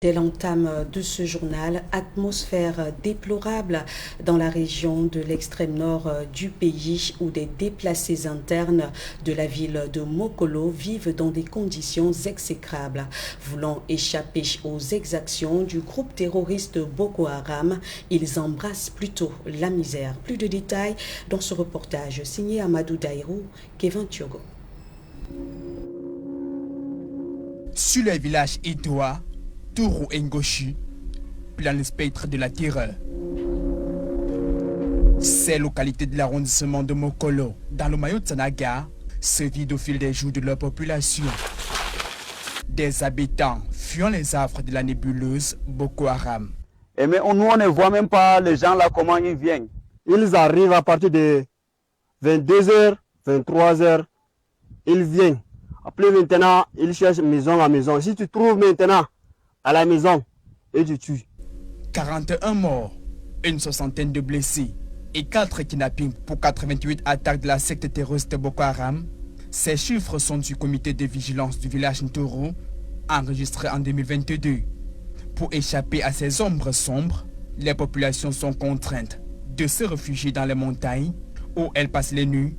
Dès l'entame de ce journal, atmosphère déplorable dans la région de l'extrême nord du pays où des déplacés internes de la ville de Mokolo vivent dans des conditions exécrables. Voulant échapper aux exactions du groupe terroriste Boko Haram, ils embrassent plutôt la misère. Plus de détails dans ce reportage signé Amadou Daïrou, Kevin Thiogo. Sur le village Itoa, Tourou Ngoshi, plane le spectre de la terreur. Ces localités de l'arrondissement de Mokolo, dans le Mayo Tsanaga, se vident au fil des jours de leur population. Des habitants fuyant les affres de la nébuleuse Boko Haram. Mais nous, on ne voit même pas les gens là, comment ils viennent. Ils arrivent à partir de 22h, 23h, ils viennent. Après maintenant, ils cherchent maison à maison. Si tu trouves maintenant à la maison, et tu tues. 41 morts, une soixantaine de blessés et 4 kidnappings pour 88 attaques de la secte terroriste Boko Haram. Ces chiffres sont du comité de vigilance du village Ntoro, enregistré en 2022. Pour échapper à ces ombres sombres, les populations sont contraintes de se réfugier dans les montagnes où elles passent les nuits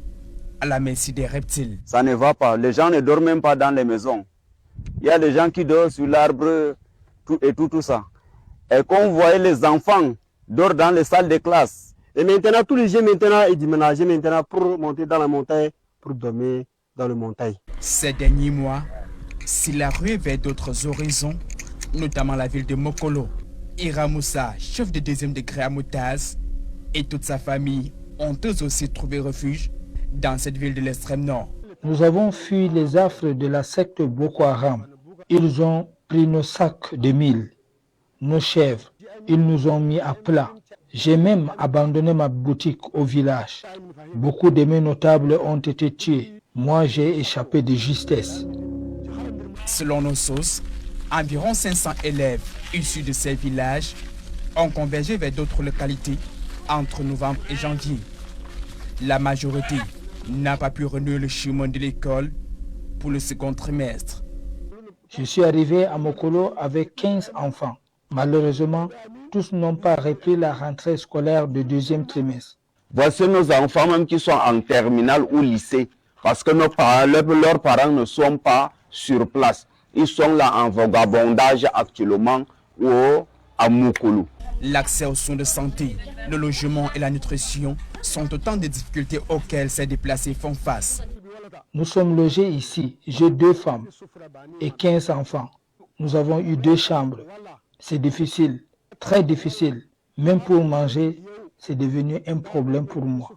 à la merci des reptiles. Ça ne va pas, les gens ne dorment même pas dans les maisons. Il y a des gens qui dorment sur l'arbre et tout ça. Et quand vous voyez les enfants dorment dans les salles de classe. Et maintenant, tous les jeunes maintenant, ils déménagent maintenant pour monter dans la montagne, pour dormir dans la montagne. Ces derniers mois, s'il a rué vers d'autres horizons, notamment la ville de Mokolo, Ira Moussa, chef de deuxième degré à Moutaz, et toute sa famille ont eux aussi trouvé refuge dans cette ville de l'extrême nord. Nous avons fui les affres de la secte Boko Haram. Ils ont pris nos sacs de mil, nos chèvres. Ils nous ont mis à plat. J'ai même abandonné ma boutique au village. Beaucoup de mes notables ont été tués. Moi, j'ai échappé de justesse. Selon nos sources, environ 500 élèves issus de ces villages ont convergé vers d'autres localités entre novembre et janvier. La majorité n'a pas pu renouer le chemin de l'école pour le second trimestre. Je suis arrivé à Mokolo avec 15 enfants. Malheureusement, tous n'ont pas repris la rentrée scolaire de deuxième trimestre. Voici nos enfants même qui sont en terminale ou lycée, parce que leurs parents ne sont pas sur place. Ils sont là en vagabondage actuellement à Mokolo. L'accès aux soins de santé, le logement et la nutrition sont autant de difficultés auxquelles ces déplacés font face. Nous sommes logés ici. J'ai 2 femmes et 15 enfants. Nous avons eu 2 chambres. C'est difficile, très difficile. Même pour manger, c'est devenu un problème pour moi.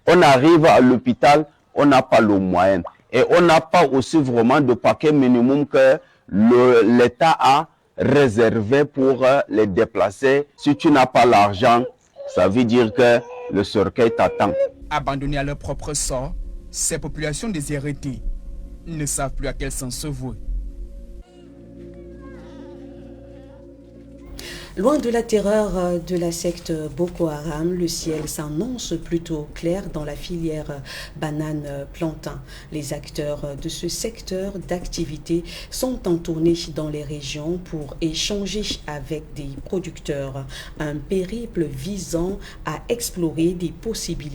On arrive à l'hôpital, on n'a pas le moyen. Et on n'a pas aussi vraiment de paquet minimum que l'État a réservé pour les déplacés. Si tu n'as pas l'argent, ça veut dire que le cercueil t'attend. Abandonnés à leur propre sort, ces populations déshéritées ne savent plus à quel sens se vouer. Loin de la terreur de la secte Boko Haram, le ciel s'annonce plutôt clair dans la filière banane-plantain. Les acteurs de ce secteur d'activité sont en tournée dans les régions pour échanger avec des producteurs. Un périple visant à explorer des possibilités